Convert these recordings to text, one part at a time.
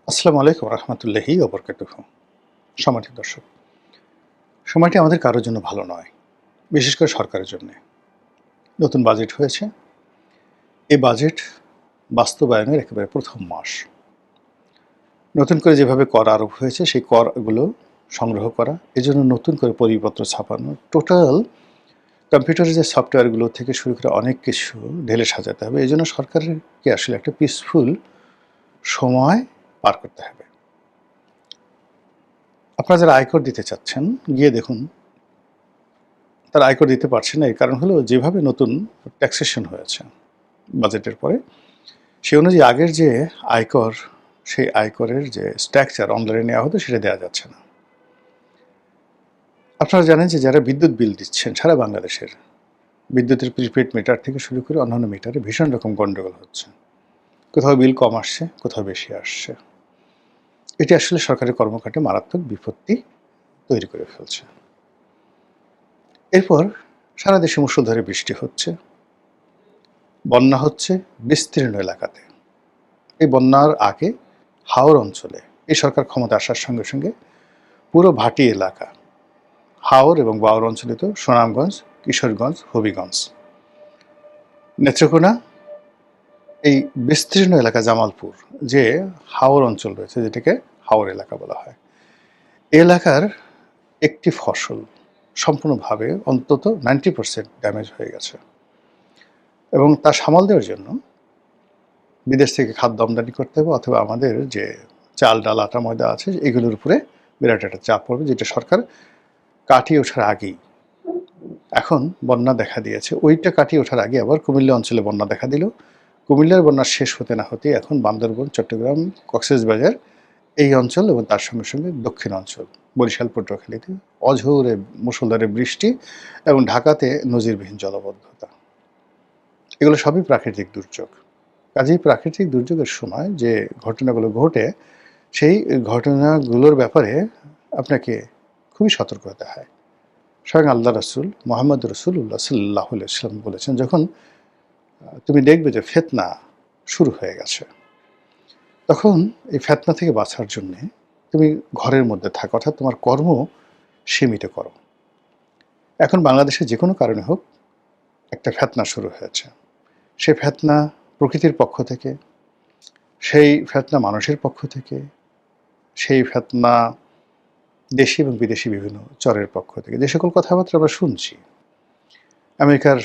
আসসালামু আলাইকুম রহমতুল্লাহি ওবরকাতুহু। সম্মানিত দর্শক, সময়টি আমাদের কারোর জন্য ভালো নয়, বিশেষ করে সরকারের জন্য। নতুন বাজেট হয়েছে। এই বাজেট বাস্তবায়নের একেবারে প্রথম মাস। নতুন করে যেভাবে কর আরোপ হয়েছে সেই করগুলো সংগ্রহ করা, এজন্য নতুন করে পরিপত্র ছাপানো, টোটাল কম্পিউটারের যে সফটওয়্যারগুলো থেকে শুরু করে অনেক কিছু ঢেলে সাজাতে হবে। এই জন্য সরকারকে আসলে একটা পিসফুল সময় পার করতে হবে। আপনারা যারা আয়কর দিতে চাচ্ছেন, গিয়ে দেখুন তারা আয়কর দিতে পারছে না। এর কারণ হলো যেভাবে নতুন ট্যাক্সেশন হয়েছে বাজেটের পরে, সে অনুযায়ী আগের যে আয়কর, সেই আয়করের যে স্ট্রাকচার অনলাইনে নেওয়া হতো সেটা দেওয়া যাচ্ছে না। আপনারা জানেন যে যারা বিদ্যুৎ বিল দিচ্ছেন সারা বাংলাদেশের, বিদ্যুতের প্রিপেড মিটার থেকে শুরু করে অন্যান্য মিটারে ভীষণ রকম গণ্ডগোল হচ্ছে। কোথাও বিল কম আসছে, কোথাও বেশি আসছে। এটি আসলে সরকারের কর্মকাণ্ডে মারাত্মক বিপত্তি তৈরি করে ফেলছে। এরপর সারা দেশে মুষলধারে বৃষ্টি হচ্ছে, বন্যা হচ্ছে বিস্তীর্ণ এলাকাতে। এই বন্যার আগে হাওর অঞ্চলে এই সরকার ক্ষমতা আসার সঙ্গে সঙ্গে পুরো ভাটি এলাকা, হাওর এবং বাওর অঞ্চলে তো সুনামগঞ্জ, কিশোরগঞ্জ, হবিগঞ্জ, নেত্রকোনা, এই বিস্তীর্ণ এলাকা জামালপুর যে হাওর অঞ্চল রয়েছে, যেটাকে হাওর এলাকা বলা হয়, এলাকার একটি ফসল সম্পূর্ণভাবে অন্তত 90% ড্যামেজ হয়ে গেছে। এবং তা সামাল দেওয়ার জন্য বিদেশ থেকে খাদ্য আমদানি করতে হবে, অথবা আমাদের যে চাল, ডাল, আটা, ময়দা আছে এগুলোর উপরে বিরাট একটা চাপ পড়বে, যেটা সরকার কাটিয়ে ওঠার আগেই। এখন বন্যা দেখা দিয়েছে, ওইটা কাটিয়ে ওঠার আগে আবার কুমিল্লা অঞ্চলে বন্যা দেখা দিল। কুমিল্লার বন্যা শেষ হতে না হতেই এখন বান্দরবান, চট্টগ্রাম, কক্সবাজার এই অঞ্চল এবং তার সঙ্গে সঙ্গে দক্ষিণ অঞ্চল বরিশাল, পটুয়াখালীতে অঝোরে মুষলধারে বৃষ্টি এবং ঢাকাতে নজিরবিহীন জলাবদ্ধতা। এগুলো সবই প্রাকৃতিক দুর্যোগ। কাজেই প্রাকৃতিক দুর্যোগের সময় যে ঘটনাগুলো ঘটে, সেই ঘটনাগুলোর ব্যাপারে আপনাকে খুবই সতর্ক হতে হয়। স্বয়ং আল্লাহ রাসূল মুহাম্মদ রাসূলুল্লাহ সাল্লাল্লাহু আলাইহি ওয়াসাল্লাম বলেছেন, যখন তুমি দেখবে যে ফিতনা শুরু হয়ে গেছে, তখন এই ফিতনা থেকে বাঁচার জন্যে তুমি ঘরের মধ্যে থাকো, অর্থাৎ তোমার কর্ম সীমিত করো। এখন বাংলাদেশে যে কোনো কারণে হোক একটা ফিতনা শুরু হয়েছে। সেই ফিতনা প্রকৃতির পক্ষ থেকে, সেই ফিতনা মানুষের পক্ষ থেকে, সেই ফিতনা দেশি এবং বিদেশি বিভিন্ন চরের পক্ষ থেকে। যে সকল কথাবার্তা আমরা শুনছি, আমেরিকার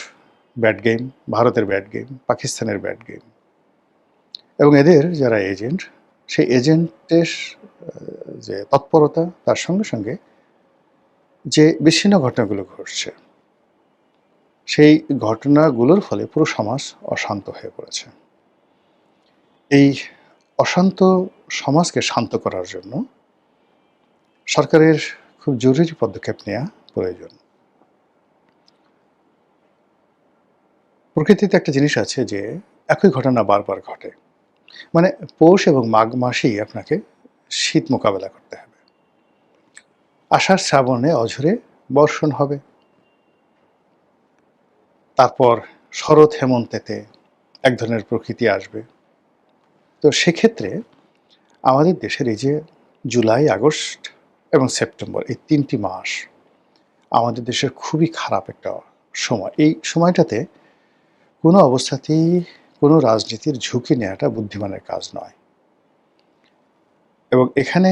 ব্যাড গেম, ভারতের ব্যাড গেম, পাকিস্তানের ব্যাড গেম, এবং এদের যারা এজেন্ট, সেই এজেন্টের যে তৎপরতা, তার সঙ্গে সঙ্গে যে বিচ্ছিন্ন ঘটনাগুলো ঘটছে, সেই ঘটনাগুলোর ফলে পুরো সমাজ অশান্ত হয়ে পড়েছে। এই অশান্ত সমাজকে শান্ত করার জন্য সরকারের খুব জরুরি পদক্ষেপ নেওয়া প্রয়োজন। প্রকৃতিতে একটা জিনিস আছে যে একই ঘটনা বারবার ঘটে। মানে পৌষ এবং মাঘ মাসেই আপনাকে শীত মোকাবেলা করতে হবে। আষাঢ় শ্রাবণে অঝোরে বর্ষণ হবে, তারপর শরৎ হেমন্তেতে এক ধরনের প্রকৃতি আসবে। তো সেক্ষেত্রে আমাদের দেশের এই যে জুলাই, আগস্ট এবং সেপ্টেম্বর, এই ৩টি মাস আমাদের দেশের খুবই খারাপ একটা সময়। এই সময়টাতে কোনো অবস্থাতেই কোনো রাজনীতির ঝুঁকি নেওয়াটা বুদ্ধিমানের কাজ নয়। এবং এখানে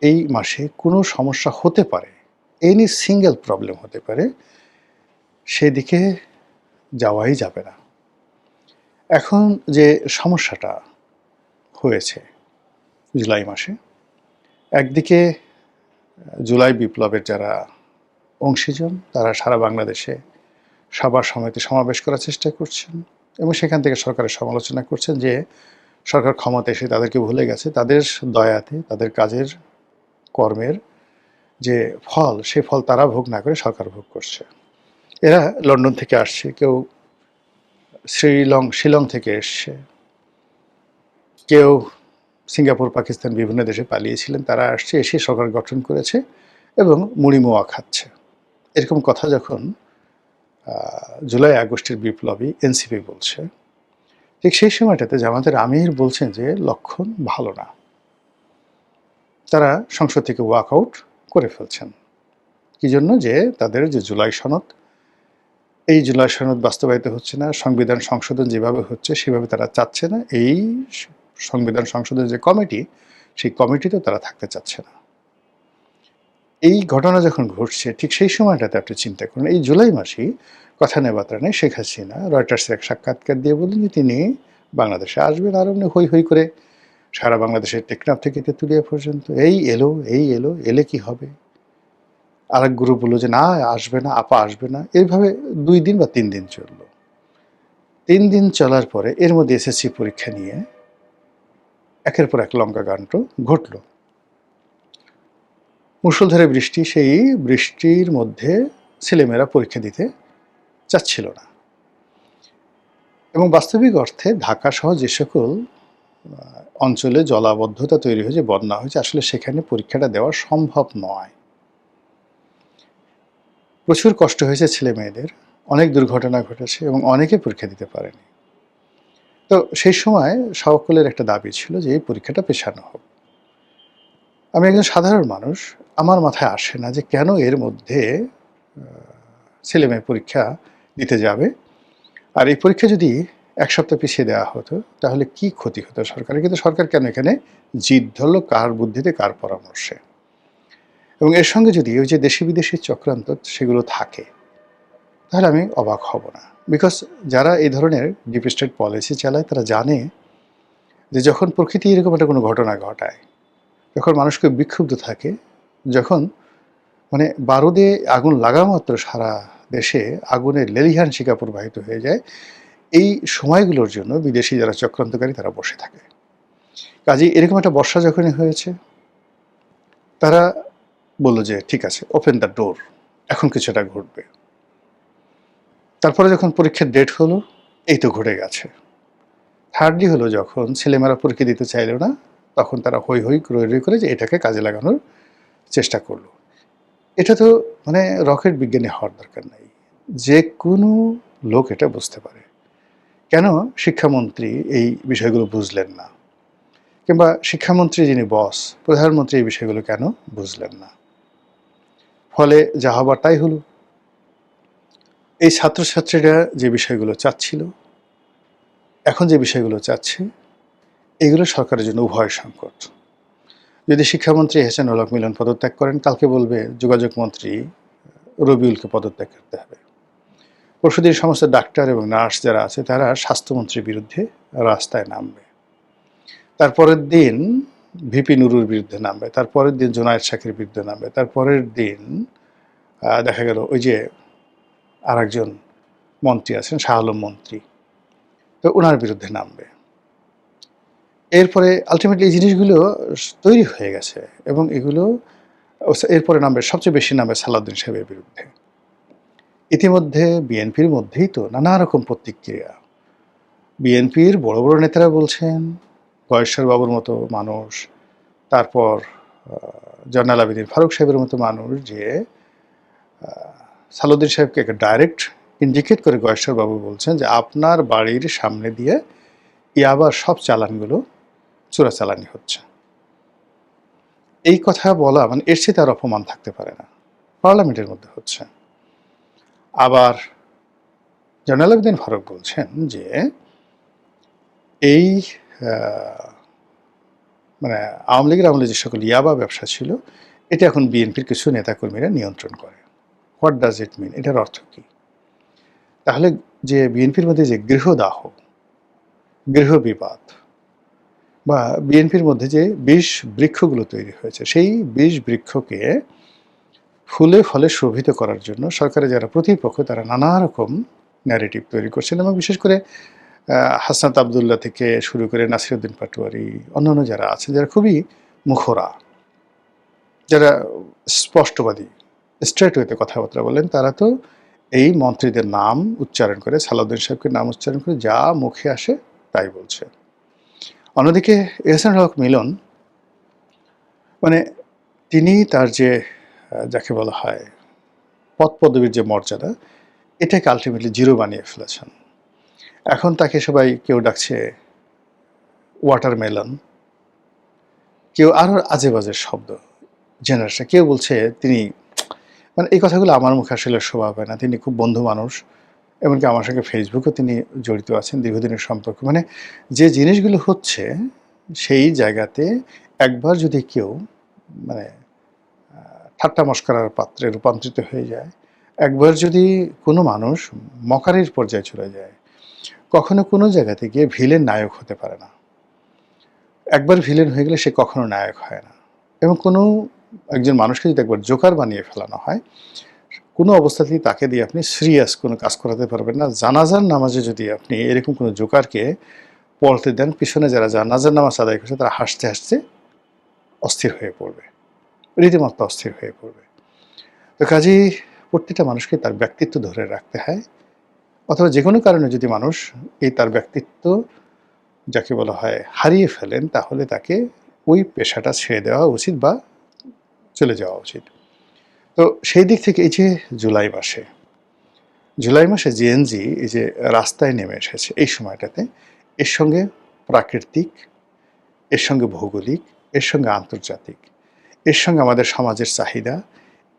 এই মাসে কোনো সমস্যা হতে পারে, এনি সিঙ্গেল প্রবলেম হতে পারে, সেদিকে যাওয়াই যাবে না। এখন যে সমস্যাটা হয়েছে জুলাই মাসে, একদিকে জুলাই বিপ্লবের যারা অংশীজন, তারা সারা বাংলাদেশে সভা সমিতি সমাবেশ করার চেষ্টা করছেন এবং সেখান থেকে সরকারের সমালোচনা করছেন যে সরকার ক্ষমতা এসে তাদেরকে ভুলে গেছে, তাদের দয়াতে, তাদের কাজের কর্মের যে ফল, সে ফল তারা ভোগ না করে সরকার ভোগ করছে। এরা লন্ডন থেকে আসছে, কেউ শিলং থেকে এসছে, কেউ সিঙ্গাপুর, পাকিস্তান বিভিন্ন দেশে পালিয়েছিলেন, তারা আসছে, এসে সরকার গঠন করেছে এবং মুড়ি মোয়া খাচ্ছে। এরকম কথা যখন জুলাই আগস্টের বিপ্লবী এনসিপি বলছে, ঠিক সেই সময়টাতে জামাতের আমির বলছেন যে লক্ষণ ভালো না। তারা সংসদ থেকে ওয়াক আউট করে ফেলছেন। কি জন্য? যে তাদের যে জুলাই সনদ, এই জুলাই সনদ বাস্তবায়িত হচ্ছে না। সংবিধান সংশোধন যেভাবে হচ্ছে সেভাবে তারা চাচ্ছে না। এই সংবিধান সংশোধনের যে কমিটি, সেই কমিটিতেও তারা থাকতে চাচ্ছে না। এই ঘটনা যখন ঘটছে ঠিক সেই সময়টাতে আপনি চিন্তা করুন, এই জুলাই মাসেই কথা নেই বার্তা নেই শেখ হাসিনা রয়টার্সের এক সাক্ষাৎকার দিয়ে বললেন যে তিনি বাংলাদেশে আসবেন, আর এমনি হৈ হৈ করে সারা বাংলাদেশের টেকনাফ থেকে তেঁতুলিয়া পর্যন্ত এই এলো, এলে কি হবে? আরেক গ্রুপ বললো যে না আসবে না, আপা আসবে না। এইভাবে 2 দিন বা 3 দিন চলল। 3 দিন চলার পরে এর মধ্যে এসএসসি পরীক্ষা নিয়ে একের পর এক লঙ্কাকাণ্ড ঘটল। মুষলধারে বৃষ্টি, সেই বৃষ্টির মধ্যে ছেলেমেয়েরা পরীক্ষা দিতে চাচ্ছিল না। এবং বাস্তবিক অর্থে ঢাকা সহ যে সকল অঞ্চলে জলাবদ্ধতা তৈরি হয়েছে, বন্যা হয়েছে, আসলে সেখানে পরীক্ষাটা দেওয়া সম্ভব নয়। প্রচুর কষ্ট হয়েছে ছেলে মেয়েদের, অনেক দুর্ঘটনা ঘটেছে এবং অনেকে পরীক্ষা দিতে পারেনি। তো সেই সময় সকলের একটা দাবি ছিল যে এই পরীক্ষাটা পেছানো হোক। আমি একজন সাধারণ মানুষ, আমার মাথায় আসে না যে কেন এর মধ্যে ছেলে মেয়ে পরীক্ষা দিতে যাবে, আর এই পরীক্ষা যদি 1 সপ্তাহ পিছিয়ে দেওয়া হতো তাহলে কি ক্ষতি হতো সরকারের। কিন্তু সরকার কেন এখানে জিদ ধরল, কার বুদ্ধিতে কার পরামর্শে। এবং এর সঙ্গে যদি ওই যে দেশি বিদেশি চক্রান্ত সেগুলো থাকে তাহলে আমি অবাক হব না। বিকজ যারা এই ধরনের ডিপ স্টেট পলিসি চালায় তারা জানে যে যখন প্রকৃতি এরকম একটা কোনো ঘটনা ঘটায়, যখন মানুষকে বিক্ষুব্ধ থাকে, যখন মানে বারুদে আগুন লাগা মাত্র সারা দেশে আগুনের লেলিহান শিখা প্রবাহিত হয়ে যায়, এই সময়গুলোর জন্য বিদেশি যারা চক্রান্তকারী তারা বসে থাকে। কাজেই এরকম একটা বর্ষা যখনই হয়েছে তারা বলল যে ঠিক আছে, ওপেন দ্য ডোর, এখন কিছুটা ঘটবে। তারপরে যখন পরীক্ষার ডেট হলো, এই তো ঘটে গেছে। থার্ডলি হলো যখন ছেলেমেয়েরা পরীক্ষা দিতে চাইল না, তখন তারা হৈ হৈ রই রই করে যে এটাকে কাজে লাগানোর চেষ্টা করলো। এটা তো মানে রকেট বিজ্ঞানী হওয়ার দরকার নাই, যে কোনো লোক এটা বুঝতে পারে। কেন শিক্ষামন্ত্রী এই বিষয়গুলো বুঝলেন না, কিংবা শিক্ষামন্ত্রী যিনি বস, প্রধানমন্ত্রী এই বিষয়গুলো কেন বুঝলেন না? ফলে যা হবার তাই হলো। এই ছাত্রছাত্রীরা যে বিষয়গুলো চাচ্ছিল, এখন যে বিষয়গুলো চাচ্ছে, এগুলো সরকারের জন্য উভয় সংকট। যদি শিক্ষামন্ত্রী এহসানুল হক মিলন পদত্যাগ করেন, কালকে বলবে যোগাযোগ মন্ত্রী রবিউলকে পদত্যাগ করতে হবে। পরশুদিন সমস্ত ডাক্তার এবং নার্স যারা আছে তারা স্বাস্থ্যমন্ত্রীর বিরুদ্ধে রাস্তায় নামবে। তারপরের দিন ভিপি নুরুর বিরুদ্ধে নামবে, তারপরের দিন জোনায়েদ শাকের বিরুদ্ধে নামবে, তারপরের দিন দেখা গেল ওই যে আর একজন মন্ত্রী আছেন শাহ আলম মন্ত্রী, তো ওনার বিরুদ্ধে নামবে। এরপরে আলটিমেটলি এই জিনিসগুলো তৈরি হয়ে গেছে এবং এগুলো এরপরে নামবে, সবচেয়ে বেশি নামবে সালাউদ্দিন সাহেবের বিরুদ্ধে। ইতিমধ্যে বিএনপির মধ্যেই তো নানা রকম প্রতিক্রিয়া। বিএনপির বড় বড় নেতারা বলছেন, গয়েশ্বর বাবুর মতো মানুষ, তারপর জয়নাল আবেদীন ফারুক সাহেবের মতো মানুষ, যে সালাউদ্দিন সাহেবকে ডাইরেক্ট ইন্ডিকেট করে গয়েশ্বর বাবু বলছেন যে আপনার বাড়ির সামনে দিয়ে ইয়াবার সব চালানগুলো চোরাচালানি হচ্ছে। এই কথা বলা মানে এর চেয়ে তার অপমান থাকতে পারে না, পার্লামেন্টের মধ্যে হচ্ছে। আবার জয়নাল আবেদীন ফারুক বলছেন যে এই মানে আওয়ামী লীগের আমলে যে সকল ইয়াবা ব্যবসা ছিল, এটা এখন বিএনপির কিছু নেতাকর্মীরা নিয়ন্ত্রণ করে। হোয়াট ডাজ ইট মিন? এটার অর্থ কী? তাহলে যে বিএনপির মধ্যে যে গৃহদাহ, গৃহ বিবাদ, বা বিএনপির মধ্যে যে বিষ বৃক্ষগুলো তৈরি হয়েছে, সেই বিষ বৃক্ষকে ফুলে ফলে শোভিত করার জন্য সরকারের যারা প্রতিপক্ষ তারা নানা রকম ন্যারেটিভ তৈরি করছেন। এবং বিশেষ করে হাসনাত আবদুল্লাহ থেকে শুরু করে নাসিরউদ্দিন পাটোয়ারি, অন্যান্য যারা আছেন যারা খুবই মুখরা, যারা স্পষ্টবাদী, স্ট্রেট ওয়েতে কথাবার্তা বলেন, তারা তো এই মন্ত্রীদের নাম উচ্চারণ করে, সালাউদ্দিন সাহেবকে নাম উচ্চারণ করে যা মুখে আসে তাই বলছে। অন্যদিকে এহসানুল হক মিলন, মানে তিনি তার যে যাকে বলা হয় পদ পদবীর যে মর্যাদা, এটাকে আলটিমেটলি জিরো বানিয়ে ফেলেছেন। এখন তাকে সবাই কেউ ডাকছে ওয়াটারমেলন, কেউ আরও আজে বাজে শব্দ জেনারেশন, কেউ বলছে তিনি মানে এই কথাগুলো আমার মুখে আসলে শোভা পায় না। তিনি খুব বন্ধু মানুষ। এমনকি আমার সঙ্গে ফেসবুকেও তিনি জড়িত আছেন দীর্ঘদিনের সম্পর্ক। মানে যে জিনিসগুলো হচ্ছে সেই জায়গাতে একবার যদি কেউ মানে ঠাট্টা মশকরার পাত্রে রূপান্তরিত হয়ে যায়, একবার যদি কোনো মানুষ মকারির পর্যায়ে চলে যায়, কখনো কোনো জায়গাতে গিয়ে ভিলেন নায়ক হতে পারে না। একবার ভিলেন হয়ে গেলে সে কখনো নায়ক হয় না। এবং কোনো একজন মানুষকে যদি একবার জোকার বানিয়ে ফেলানো হয়, কোনো অবস্থাতেই তাকে দিয়ে আপনি সিরিয়াস কোনো কাজ করাতে পারবেন না। জানাজার নামাজে যদি আপনি এরকম কোনো জোকারকে পড়তে দেন, পিছনে যারা জানাজার নামাজ আদায় করছে তারা হাসতে হাসতে অস্থির হয়ে পড়বে, রীতিমতো অস্থির হয়ে পড়বে। তো কাজেই প্রত্যেকটা মানুষকে তার ব্যক্তিত্ব ধরে রাখতে হয়, অথবা যে কোনো কারণে যদি মানুষ এই তার ব্যক্তিত্ব যাকে বলা হয় হারিয়ে ফেলেন, তাহলে তাকে ওই পেশাটা ছেড়ে দেওয়া উচিত বা চলে যাওয়া উচিত। তো সেই দিক থেকে এই যে জুলাই মাসে জেএনজি এই যে রাস্তায় নেমে এসেছে এই সময়টাতে, এর সঙ্গে প্রাকৃতিক, এর সঙ্গে ভৌগোলিক, এর সঙ্গে আন্তর্জাতিক, এর সঙ্গে আমাদের সমাজের চাহিদা,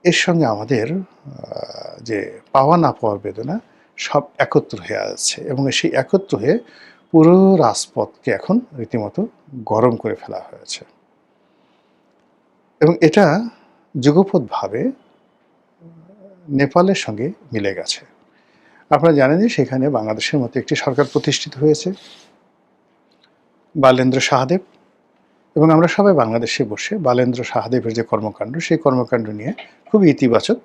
এর সঙ্গে আমাদের যে পাওয়া না পাওয়ার বেদনা সব একত্র হয়ে আছে, এবং সেই একত্র হয়ে পুরো রাজপথকে এখন রীতিমতো গরম করে ফেলা হয়েছে। এবং এটা যুগপৎভাবে নেপালের সঙ্গে মিলে গেছে। আপনারা জানেন যে সেখানে বাংলাদেশের মতো একটি সরকার প্রতিষ্ঠিত হয়েছে, বালেন্দ্র শাহদেব, এবং আমরা সবাই বাংলাদেশে বসে বালেন্দ্র শাহদেবের যে কর্মকাণ্ড, সেই কর্মকাণ্ড নিয়ে খুব ইতিবাচক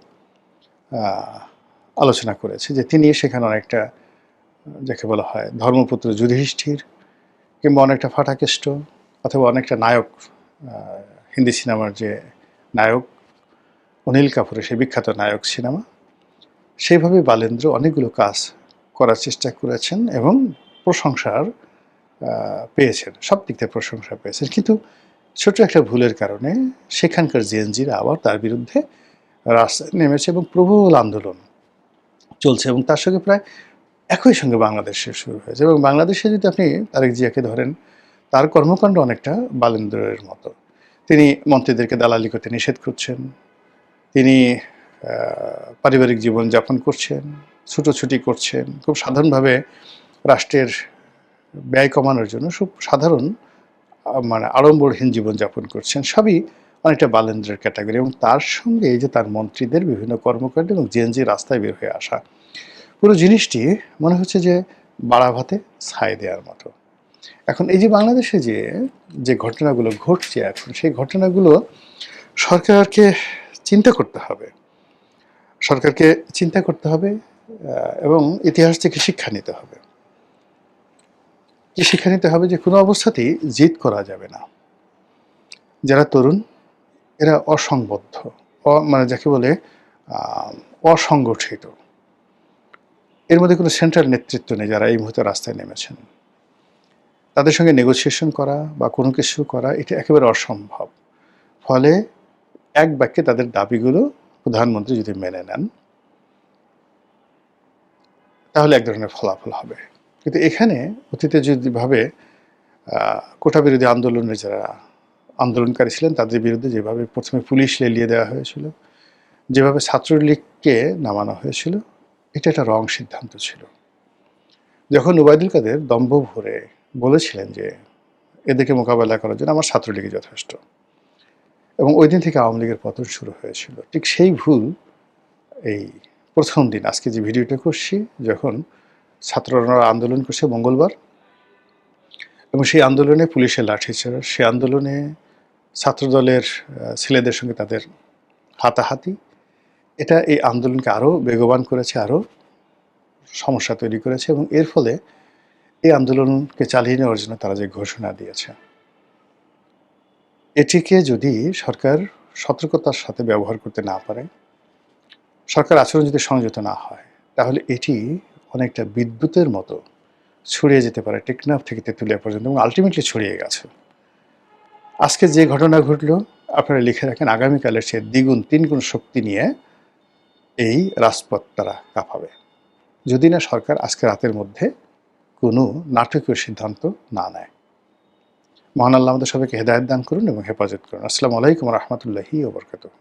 আলোচনা করেছে, যে তিনি সেখানে অনেকটা যাকে বলা হয় ধর্মপুত্র যুধিষ্ঠির, কিংবা অনেকটা ফাটাকেষ্ট, অথবা অনেকটা নায়ক, হিন্দি সিনেমার যে নায়ক অনিল কাপুরের সেই বিখ্যাত নায়ক সিনেমা, সেইভাবে বালেন্দ্র অনেকগুলো কাজ করার চেষ্টা করেছেন এবং প্রশংসার পেয়েছেন, সব দিক থেকে প্রশংসা পেয়েছেন। কিন্তু ছোট একটা ভুলের কারণে সেখানকার জেএনজিরা আবার তার বিরুদ্ধে রাস্তায় নেমেছে এবং প্রবল আন্দোলন চলছে, এবং তার সঙ্গে প্রায় একই সঙ্গে বাংলাদেশে শুরু হয়েছে। এবং বাংলাদেশে যদি আপনি তারেক জিয়াকে ধরেন, তার কর্মকাণ্ড অনেকটা বালেন্দ্রের মতো। তিনি মন্ত্রীদেরকে দালালি করতে নিষেধ করছেন, তিনি পারিবারিক জীবন যাপন করছেন, ছুটোছুটি করছেন, খুব সাধারণভাবে রাষ্ট্রের ব্যয় কমানোর জন্য খুব সাধারণ মানে আড়ম্বরহীন জীবনযাপন করছেন, সবই অনেকটা বালেন্দ্রের ক্যাটাগরি। এবং তার সঙ্গে এই যে তার মন্ত্রীদের বিভিন্ন কর্মকাণ্ড এবং জেএনজি রাস্তায় বের হয়ে আসা, পুরো জিনিসটি মনে হচ্ছে যে বাড়া ভাতে ছাই দেওয়ার মতো। এখন এই যে বাংলাদেশে যে ঘটনাগুলো ঘটছে এখন, সেই ঘটনাগুলো সরকারকে চিন্তা করতে হবে, সরকারকে চিন্তা করতে হবে এবং ইতিহাস থেকে শিক্ষা নিতে হবে। কি শিক্ষা নিতে হবে? যে কোনো অবস্থাতেই জিদ করা যাবে না। যারা তরুণ এরা অসংবদ্ধ, মানে যাকে বলে অসংগঠিত, এর মধ্যে কোনো সেন্ট্রাল নেতৃত্ব নেই যারা এই মুহূর্তে রাস্তায় নেমেছেন। তাদের সঙ্গে নেগোসিয়েশন করা বা কোনো কিছু করা এটা একেবারে অসম্ভব। ফলে এক বাক্যে তাদের দাবিগুলো প্রধানমন্ত্রী যদি মেনে নেন, তাহলে এক ধরনের ফলাফল হবে। কিন্তু এখানে অতীতে যদি ভাবে কোটা বিরোধী আন্দোলনের যারা আন্দোলনকারী ছিলেন তাদের বিরুদ্ধে যেভাবে প্রথমে পুলিশ লেলিয়ে দেওয়া হয়েছিল, যেভাবে ছাত্রলীগকে নামানো হয়েছিল, এটা একটা রং সিদ্ধান্ত ছিল। যখন ওবায়দুল কাদের দম্ভ ভরে বলেছিলেন যে এদেরকে মোকাবেলা করার জন্য আমার ছাত্রলীগই যথেষ্ট, এবং ওই দিন থেকে আওয়ামী লীগের পতন শুরু হয়েছিল। ঠিক সেই ভুল এই প্রথম দিন আজকে যে ভিডিওটা করছি, যখন ছাত্ররা আন্দোলন করছে মঙ্গলবার, এবং সেই আন্দোলনে পুলিশের লাঠিচার্জ, সেই আন্দোলনে ছাত্রদলের ছেলেদের সঙ্গে তাদের হাতাহাতি, এটা এই আন্দোলনকে আরও বেগবান করেছে, আরও সমস্যা তৈরি করেছে। এবং এর ফলে এই আন্দোলনকে চালিয়ে নেওয়ার জন্য তারা যে ঘোষণা দিয়েছে, এটিকে যদি সরকার সতর্কতার সাথে ব্যবহার করতে না পারে, সরকার আচরণ যদি সংযত না হয়, তাহলে এটি অনেকটা বিদ্যুতের মতো ছড়িয়ে যেতে পারে টেকনাফ থেকে তেঁতুলিয়া পর্যন্ত, এবং আলটিমেটলি ছড়িয়ে গেছে। আজকে যে ঘটনা ঘটল, আপনারা লিখে রাখেন, আগামীকালের সে দ্বিগুণ তিনগুণ শক্তি নিয়ে এই রাজপথ তারা কাঁপাবে, যদি না সরকার আজকে রাতের মধ্যে কোনো নাটকীয় সিদ্ধান্ত না নেয়। মহান আল্লাহ আমাদের সবাইকে হেদায়েত দান করুন এবং হেফাজত করুন। আসসালামু আলাইকুম ওয়া রাহমাতুল্লাহি ওয়া বারাকাতুহু।